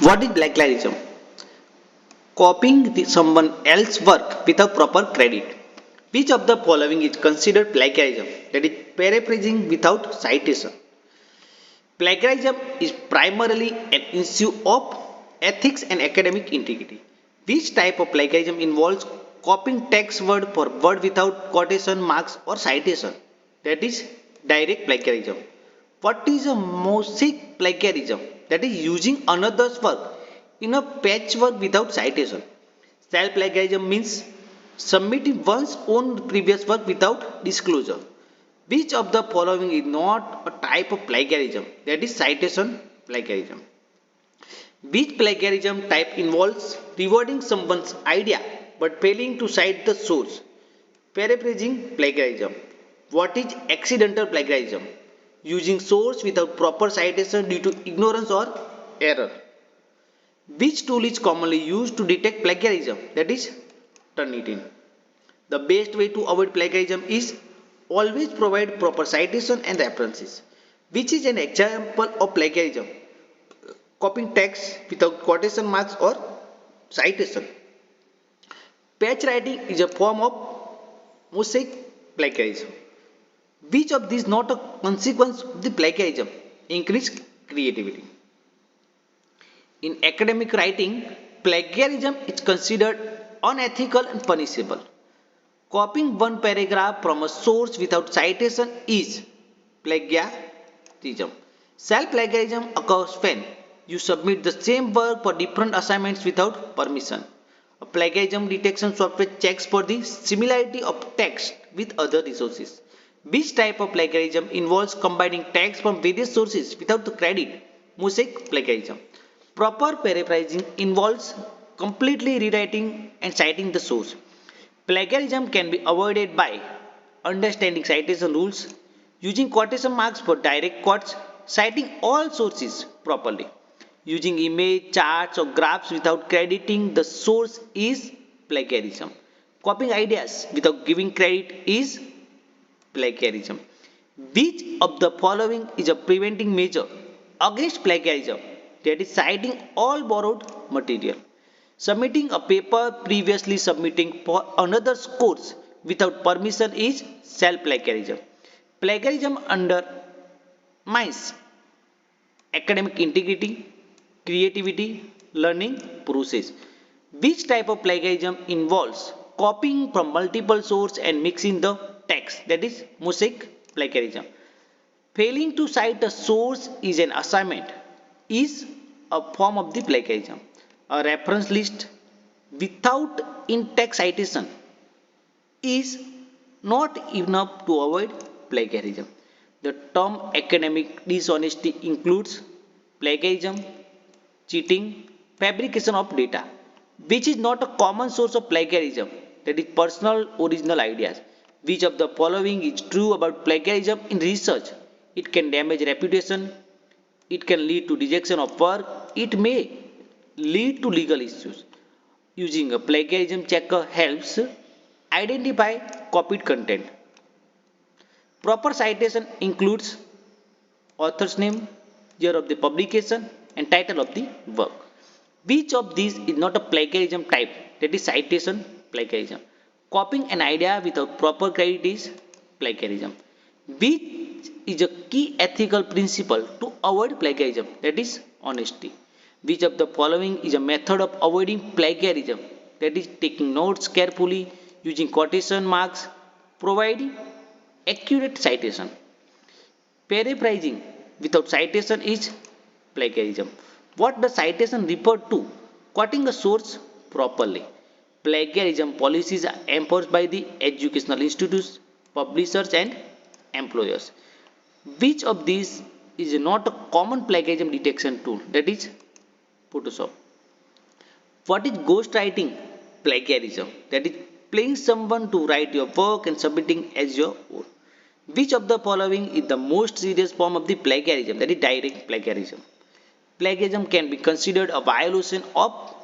What is plagiarism? Copying someone else's work without proper credit. Which of the following is considered plagiarism? That is paraphrasing without citation. Plagiarism is primarily an issue of ethics and academic integrity. Which type of plagiarism involves copying text word for word without quotation marks or citation? That is direct plagiarism. What is a mosaic plagiarism? That is using another's work in a patchwork without citation. Self plagiarism means submitting one's own previous work without disclosure. Which of the following is not a type of plagiarism? That is citation plagiarism. Which plagiarism type involves rewarding someone's idea but failing to cite the source? Paraphrasing plagiarism. What is accidental plagiarism? Using source without proper citation due to ignorance or error. Which tool is commonly used to detect plagiarism? That is Turnitin. The best way to avoid plagiarism is always provide proper citation and references. Which is an example of plagiarism? Copying text without quotation marks or citation. Patch writing is a form of mosaic plagiarism. Which of these not a consequence of the plagiarism? Increased creativity. In academic writing, plagiarism is considered unethical and punishable. Copying one paragraph from a source without citation is plagiarism. Self-plagiarism occurs when you submit the same work for different assignments without permission. A plagiarism detection software checks for the similarity of text with other resources. Which type of plagiarism involves combining text from various sources without the credit? Mosaic plagiarism. Proper paraphrasing involves completely rewriting and citing the source. Plagiarism can be avoided by understanding citation rules, using quotation marks for direct quotes, citing all sources properly. Using image, charts or graphs without crediting the source is plagiarism. Copying ideas without giving credit is plagiarism. Which of the following is a preventing measure against plagiarism? That is citing all borrowed material. Submitting a paper previously submitting for another course without permission is self-plagiarism. Plagiarism undermines academic integrity, creativity, learning process. Which type of plagiarism involves copying from multiple sources and mixing the text? That is mosaic plagiarism. Failing to cite a source is an assignment is a form of the plagiarism. A reference list without in-text citation is not enough to avoid plagiarism. The term academic dishonesty includes plagiarism, cheating, fabrication of data, which is not a common source of plagiarism, that is personal original ideas. Which of the following is true about plagiarism in research? It can damage reputation, it can lead to rejection of work, it may lead to legal issues. Using a plagiarism checker helps identify copied content. Proper citation includes author's name, year of the publication, and title of the work. Which of these is not a plagiarism type? That is citation plagiarism. Copying an idea without proper credit is plagiarism. Which is a key ethical principle to avoid plagiarism? That is honesty. Which of the following is a method of avoiding plagiarism? That is taking notes carefully, using quotation marks, providing accurate citation. Paraphrasing without citation is plagiarism. What does citation refer to? Quoting a source properly. Plagiarism policies are enforced by the educational institutes, publishers and employers. Which of these is not a common plagiarism detection tool? That is Photoshop. What is ghostwriting plagiarism? That is paying someone to write your work and submitting as your own. Which of the following is the most serious form of the plagiarism? That is direct plagiarism. Plagiarism can be considered a violation of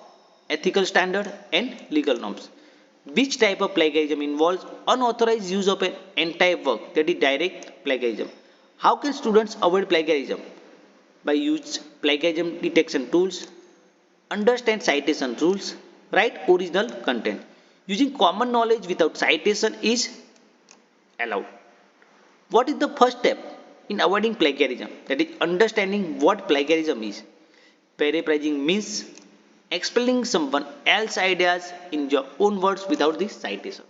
ethical standard and legal norms. Which type of plagiarism involves unauthorized use of an entire work? That is direct plagiarism. How can students avoid plagiarism? By use plagiarism detection tools, understand citation rules, write original content. Using common knowledge without citation is allowed. What is the first step in avoiding plagiarism? That is understanding what plagiarism is. Paraphrasing means explaining someone else's ideas in your own words without the citation.